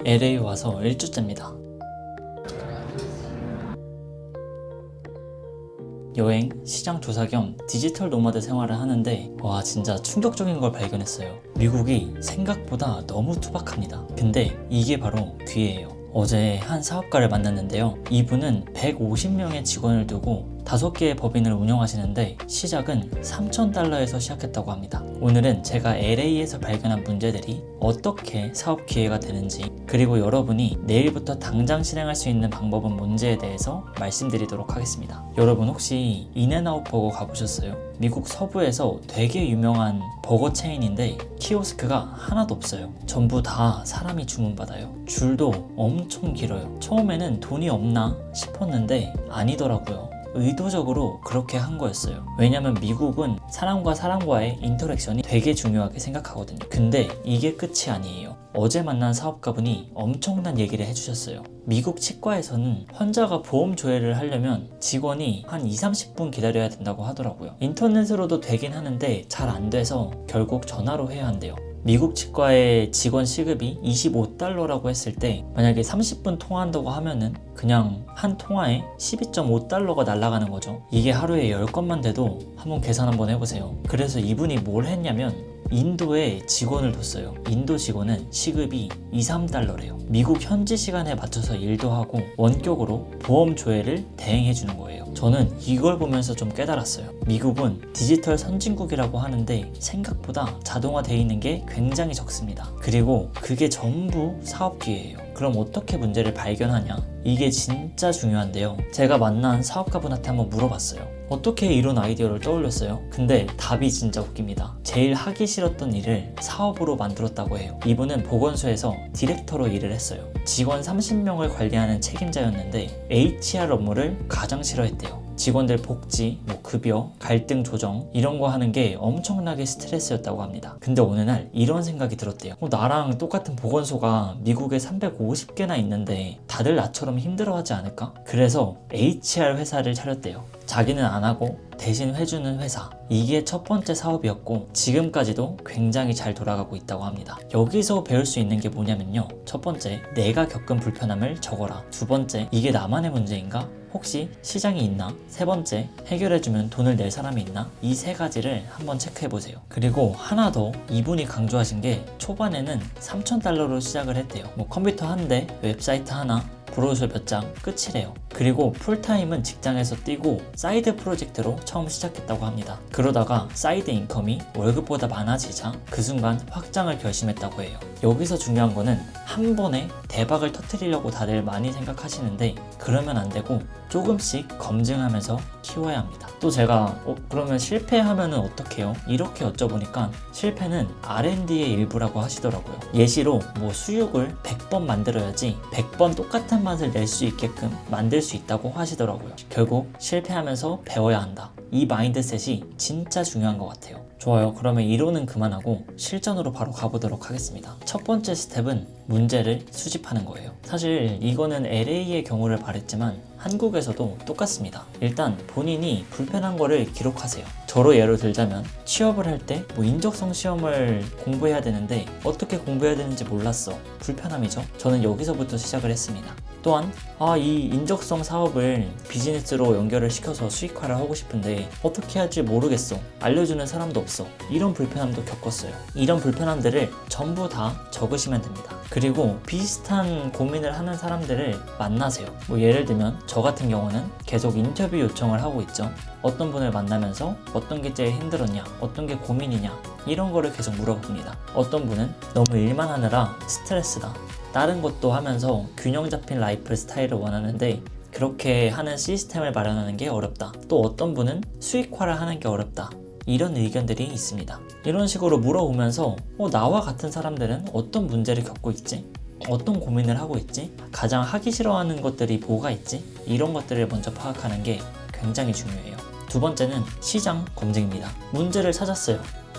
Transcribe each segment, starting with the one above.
LA 와서 1주째입니다. 여행, 시장 조사 겸 디지털 노마드 생활을 하는데 와 진짜 충격적인 걸 발견했어요. 미국이 생각보다 너무 투박합니다. 근데 이게 바로 기회예요. 어제 한 사업가를 만났는데요. 이분은 150명의 직원을 두고 5개의 법인을 운영하시는데 시작은 $3,000에서 시작했다고 합니다. 오늘은 제가 LA에서 발견한 문제들이 어떻게 사업 기회가 되는지, 그리고 여러분이 내일부터 당장 실행할 수 있는 방법은 뭔지에 대해서 말씀드리도록 하겠습니다. 여러분 혹시 인앤아웃 버거 가보셨어요? 미국 서부에서 되게 유명한 버거 체인인데 키오스크가 하나도 없어요. 전부 다 사람이 주문받아요. 줄도 엄청 길어요. 처음에는 돈이 없나 싶었는데 아니더라고요. 의도적으로 그렇게 한 거였어요. 왜냐면 미국은 사람과 사람과의 인터랙션이 되게 중요하게 생각하거든요. 근데 이게 끝이 아니에요. 어제 만난 사업가분이 엄청난 얘기를 해주셨어요. 미국 치과에서는 환자가 보험 조회를 하려면 직원이 한 2-30분 기다려야 된다고 하더라고요. 인터넷으로도 되긴 하는데 잘 안 돼서 결국 전화로 해야 한대요. 미국 치과의 직원 시급이 $25라고 했을 때 만약에 30분 통화한다고 하면은 그냥 한 통화에 $12.5가 날아가는 거죠. 이게 하루에 10건만 돼도 한번 계산 한번 해보세요. 그래서 이분이 뭘 했냐면 인도에 직원을 뒀어요. 인도 직원은 시급이 $2-3래요. 미국 현지 시간에 맞춰서 일도 하고 원격으로 보험 조회를 대행해 주는 거예요. 저는 이걸 보면서 좀 깨달았어요. 미국은 디지털 선진국이라고 하는데 생각보다 자동화되어 있는 게 굉장히 적습니다. 그리고 그게 전부 사업 기회예요. 그럼 어떻게 문제를 발견하냐? 이게 진짜 중요한데요. 제가 만난 사업가분한테 한번 물어봤어요. 어떻게 이런 아이디어를 떠올렸어요? 근데 답이 진짜 웃깁니다. 제일 하기 싫었던 일을 사업으로 만들었다고 해요. 이분은 보건소에서 디렉터로 일을 했어요. 직원 30명을 관리하는 책임자였는데 HR 업무를 가장 싫어했대요. 직원들 복지, 급여, 갈등 조정 이런 거 하는 게 엄청나게 스트레스였다고 합니다. 근데 어느 날 이런 생각이 들었대요. 나랑 똑같은 보건소가 미국에 350개나 있는데 다들 나처럼 힘들어하지 않을까? 그래서 HR 회사를 차렸대요. 자기는 안 하고 대신 해주는 회사. 이게 첫 번째 사업이었고 지금까지도 굉장히 잘 돌아가고 있다고 합니다. 여기서 배울 수 있는 게 뭐냐면요. 첫 번째, 내가 겪은 불편함을 적어라. 두 번째, 이게 나만의 문제인가? 혹시 시장이 있나? 세 번째, 해결해주면 돈을 낼 사람이 있나? 이 세 가지를 한번 체크해보세요. 그리고 하나 더 이분이 강조하신 게 초반에는 $3,000로 시작을 했대요. 컴퓨터 한 대, 웹사이트 하나, 브로셔 몇 장 끝이래요. 그리고 풀타임은 직장에서 뛰고 사이드 프로젝트로 처음 시작했다고 합니다. 그러다가 사이드 인컴이 월급보다 많아지자 그 순간 확장을 결심했다고 해요. 여기서 중요한 거는 한 번에 대박을 터뜨리려고 다들 많이 생각하시는데 그러면 안 되고 조금씩 검증하면서 키워야 합니다. 또 제가 그러면 실패하면 어떻게 해요? 이렇게 여쭤보니까 실패는 R&D의 일부라고 하시더라고요. 예시로 수육을 100번 만들어야지 100번 똑같은 맛을 낼 수 있게끔 만들 수 있다고 하시더라고요. 결국 실패하면서 배워야 한다. 이 마인드셋이 진짜 중요한 것 같아요. 좋아요. 그러면 이론은 그만하고 실전으로 바로 가보도록 하겠습니다. 첫 번째 스텝은 문제를 수집하는 거예요. 사실 이거는 LA의 경우를 말했지만 한국에서도 똑같습니다. 일단 본인이 불편한 거를 기록하세요. 저로 예를 들자면 취업을 할 때 인적성 시험을 공부해야 되는데 어떻게 공부해야 되는지 몰랐어. 불편함이죠. 저는 여기서부터 시작을 했습니다. 또한 이 인적성 사업을 비즈니스로 연결을 시켜서 수익화를 하고 싶은데 어떻게 할지 모르겠어. 알려주는 사람도 없어. 이런 불편함도 겪었어요. 이런 불편함들을 전부 다 적으시면 됩니다. 그리고 비슷한 고민을 하는 사람들을 만나세요. 예를 들면 저 같은 경우는 계속 인터뷰 요청을 하고 있죠. 어떤 분을 만나면서 어떤 게 제일 힘들었냐, 어떤 게 고민이냐 이런 거를 계속 물어봅니다. 어떤 분은 너무 일만 하느라 스트레스다. 다른 것도 하면서 균형 잡힌 라이프 스타일을 원하는데 그렇게 하는 시스템을 마련하는 게 어렵다. 또 어떤 분은 수익화를 하는 게 어렵다. 이런 의견들이 있습니다. 이런 식으로 물어보면서 나와 같은 사람들은 어떤 문제를 겪고 있지? 어떤 고민을 하고 있지? 가장 하기 싫어하는 것들이 뭐가 있지? 이런 것들을 먼저 파악하는 게 굉장히 중요해요. 두 번째는 시장 검증입니다. 문제를 찾았어요.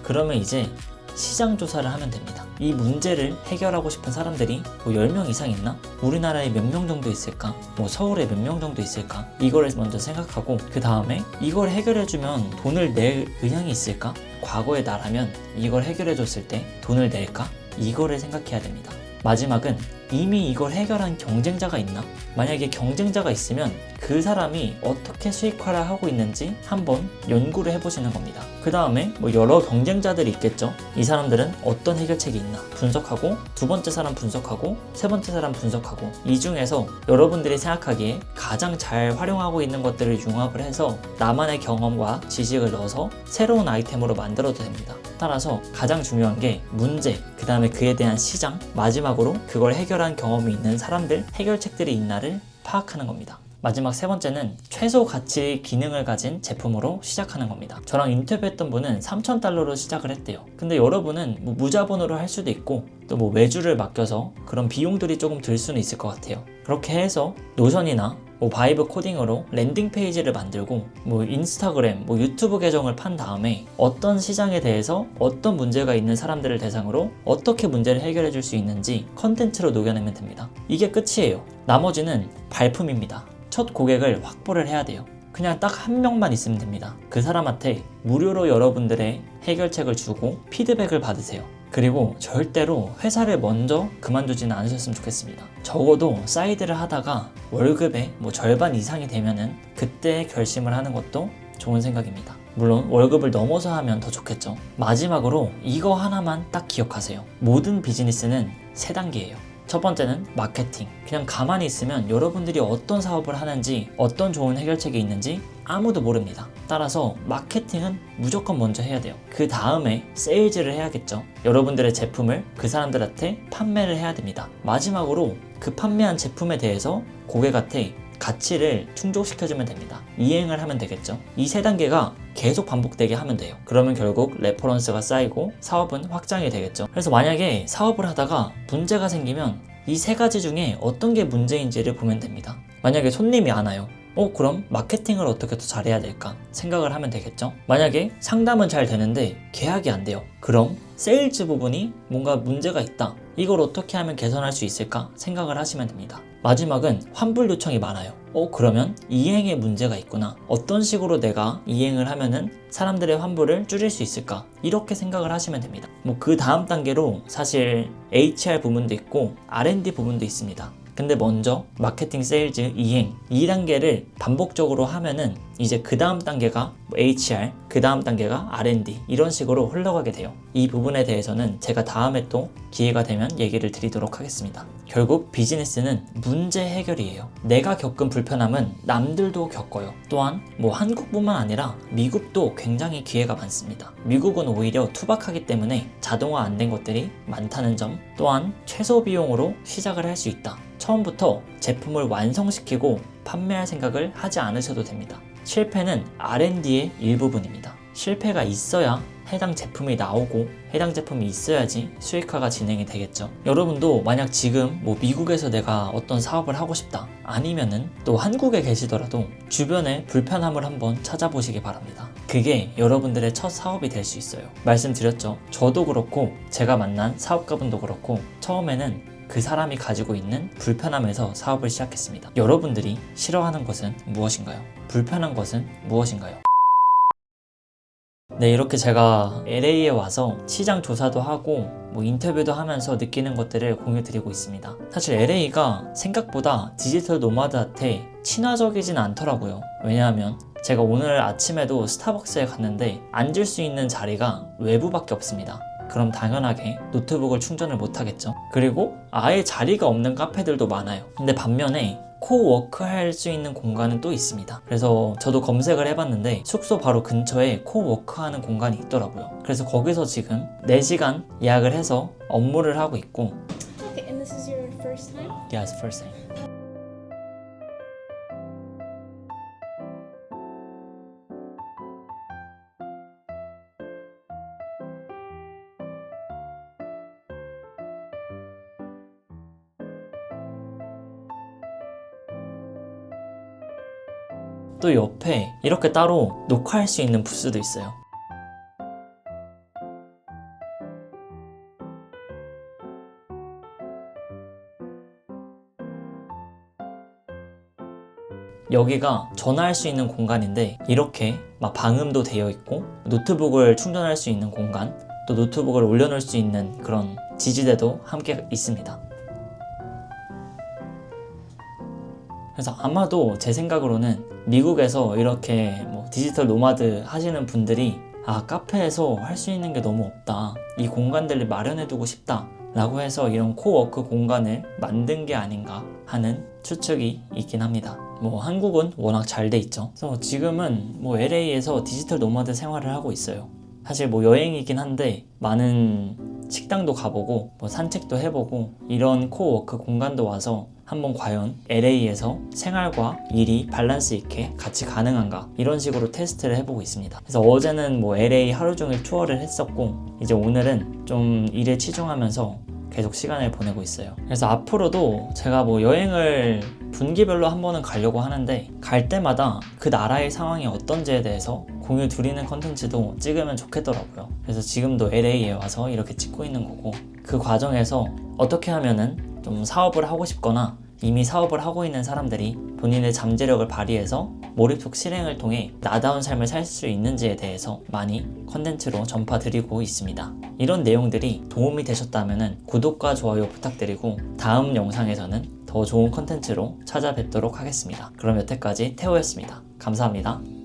그러면 이제 시장 조사를 하면 됩니다. 이 문제를 해결하고 싶은 사람들이 10명 이상 있나? 우리나라에 몇 명 정도 있을까? 서울에 몇 명 정도 있을까? 이거를 먼저 생각하고 그 다음에 이걸 해결해주면 돈을 낼 의향이 있을까? 과거의 나라면 이걸 해결해줬을 때 돈을 낼까? 이거를 생각해야 됩니다. 마지막은 이미 이걸 해결한 경쟁자가 있나? 만약에 경쟁자가 있으면 그 사람이 어떻게 수익화를 하고 있는지 한번 연구를 해보시는 겁니다. 그 다음에 뭐 여러 경쟁자들이 있겠죠. 이 사람들은 어떤 해결책이 있나 분석하고, 두 번째 사람 분석하고, 세 번째 사람 분석하고, 이 중에서 여러분들이 생각하기에 가장 잘 활용하고 있는 것들을 융합을 해서 나만의 경험과 지식을 넣어서 새로운 아이템으로 만들어도 됩니다. 따라서 가장 중요한 게 문제, 그 다음에 그에 대한 시장, 마지막으로 그걸 해결한 경험이 있는 사람들, 해결책들이 있나를 파악하는 겁니다. 마지막 세 번째는 최소 가치 기능을 가진 제품으로 시작하는 겁니다. 저랑 인터뷰했던 분은 3,000달러로 시작을 했대요. 근데 여러분은 뭐 무자본으로 할 수도 있고 또 뭐 외주를 맡겨서 그런 비용들이 조금 들 수는 있을 것 같아요. 그렇게 해서 노션이나 뭐 바이브 코딩으로 랜딩 페이지를 만들고 뭐 인스타그램, 뭐 유튜브 계정을 판 다음에 어떤 시장에 대해서 어떤 문제가 있는 사람들을 대상으로 어떻게 문제를 해결해 줄 수 있는지 컨텐츠로 녹여내면 됩니다. 이게 끝이에요. 나머지는 발품입니다. 첫 고객을 확보를 해야 돼요. 그냥 딱 한 명만 있으면 됩니다. 그 사람한테 무료로 여러분들의 해결책을 주고 피드백을 받으세요. 그리고 절대로 회사를 먼저 그만두지는 않으셨으면 좋겠습니다. 적어도 사이드를 하다가 월급의 뭐 절반 이상이 되면은 그때 결심을 하는 것도 좋은 생각입니다. 물론 월급을 넘어서 하면 더 좋겠죠. 마지막으로 이거 하나만 딱 기억하세요. 모든 비즈니스는 3단계예요. 첫 번째는 마케팅. 그냥 가만히 있으면 여러분들이 어떤 사업을 하는지, 어떤 좋은 해결책이 있는지 아무도 모릅니다. 따라서 마케팅은 무조건 먼저 해야 돼요. 그 다음에 세일즈를 해야겠죠. 여러분들의 제품을 그 사람들한테 판매를 해야 됩니다. 마지막으로 그 판매한 제품에 대해서 고객한테 가치를 충족시켜주면 됩니다. 이행을 하면 되겠죠. 이 3단계가 계속 반복되게 하면 돼요. 그러면 결국 레퍼런스가 쌓이고 사업은 확장이 되겠죠. 그래서 만약에 사업을 하다가 문제가 생기면 이 3가지 중에 어떤 게 문제인지를 보면 됩니다. 만약에 손님이 안 와요. 그럼 마케팅을 어떻게 더 잘해야 될까 생각을 하면 되겠죠. 만약에 상담은 잘 되는데 계약이 안 돼요. 그럼 세일즈 부분이 뭔가 문제가 있다. 이걸 어떻게 하면 개선할 수 있을까 생각을 하시면 됩니다. 마지막은 환불 요청이 많아요. 그러면 이행에 문제가 있구나. 어떤 식으로 내가 이행을 하면은 사람들의 환불을 줄일 수 있을까? 이렇게 생각을 하시면 됩니다. 그 다음 단계로 사실 HR 부분도 있고 R&D 부분도 있습니다. 근데 먼저 마케팅, 세일즈, 이행 2단계를 반복적으로 하면은 이제 그 다음 단계가 HR, 그 다음 단계가 R&D 이런 식으로 흘러가게 돼요. 이 부분에 대해서는 제가 다음에 또 기회가 되면 얘기를 드리도록 하겠습니다. 결국 비즈니스는 문제 해결이에요. 내가 겪은 불편함은 남들도 겪어요. 또한 한국뿐만 아니라 미국도 굉장히 기회가 많습니다. 미국은 오히려 투박하기 때문에 자동화 안 된 것들이 많다는 점, 또한 최소 비용으로 시작을 할 수 있다. 처음부터 제품을 완성시키고 판매할 생각을 하지 않으셔도 됩니다. 실패는 R&D의 일부분입니다. 실패가 있어야 해당 제품이 나오고 해당 제품이 있어야지 수익화가 진행이 되겠죠. 여러분도 만약 지금 미국에서 내가 어떤 사업을 하고 싶다 아니면은 또 한국에 계시더라도 주변에 불편함을 한번 찾아보시기 바랍니다. 그게 여러분들의 첫 사업이 될 수 있어요. 말씀드렸죠. 저도 그렇고 제가 만난 사업가분도 그렇고 처음에는 그 사람이 가지고 있는 불편함에서 사업을 시작했습니다. 여러분들이 싫어하는 것은 무엇인가요? 불편한 것은 무엇인가요? 네, 이렇게 제가 LA에 와서 시장 조사도 하고 인터뷰도 하면서 느끼는 것들을 공유 드리고 있습니다. 사실 LA가 생각보다 디지털 노마드한테 친화적이진 않더라고요. 왜냐하면 제가 오늘 아침에도 스타벅스에 갔는데 앉을 수 있는 자리가 외부밖에 없습니다. 그럼 당연하게 노트북을 충전을 못하겠죠. 그리고 아예 자리가 없는 카페들도 많아요. 근데 반면에 코워크 할 수 있는 공간은 또 있습니다. 그래서 저도 검색을 해봤는데 숙소 바로 근처에 코워크 하는 공간이 있더라고요. 그래서 거기서 지금 4시간 예약을 해서 업무를 하고 있고. Okay, and this is your first time? Yes, first time. 또 옆에 이렇게 따로 녹화할 수 있는 부스도 있어요. 여기가 전화할 수 있는 공간인데 이렇게 방음도 되어 있고 노트북을 충전할 수 있는 공간, 또 노트북을 올려놓을 수 있는 그런 지지대도 함께 있습니다. 그래서 아마도 제 생각으로는 미국에서 이렇게 뭐 디지털 노마드 하시는 분들이 카페에서 할 수 있는 게 너무 없다. 이 공간들을 마련해두고 싶다. 라고 해서 이런 코워크 공간을 만든 게 아닌가 하는 추측이 있긴 합니다. 뭐 한국은 워낙 잘 돼 있죠. 그래서 지금은 뭐 LA에서 디지털 노마드 생활을 하고 있어요. 사실 뭐 여행이긴 한데 많은 식당도 가보고 뭐 산책도 해보고 이런 코워크 공간도 와서 한번 과연 LA에서 생활과 일이 밸런스 있게 같이 가능한가 이런 식으로 테스트를 해보고 있습니다. 그래서 어제는 뭐 LA 하루 종일 투어를 했었고 이제 오늘은 좀 일에 치중하면서 계속 시간을 보내고 있어요. 그래서 앞으로도 제가 뭐 여행을 분기별로 한 번은 가려고 하는데 갈 때마다 그 나라의 상황이 어떤지에 대해서 공유 드리는 컨텐츠도 찍으면 좋겠더라고요. 그래서 지금도 LA에 와서 이렇게 찍고 있는 거고 그 과정에서 어떻게 하면은 좀 사업을 하고 싶거나 이미 사업을 하고 있는 사람들이 본인의 잠재력을 발휘해서 몰입 속 실행을 통해 나다운 삶을 살 수 있는지에 대해서 많이 컨텐츠로 전파드리고 있습니다. 이런 내용들이 도움이 되셨다면 구독과 좋아요 부탁드리고 다음 영상에서는 더 좋은 컨텐츠로 찾아뵙도록 하겠습니다. 그럼 여태까지 태호였습니다. 감사합니다.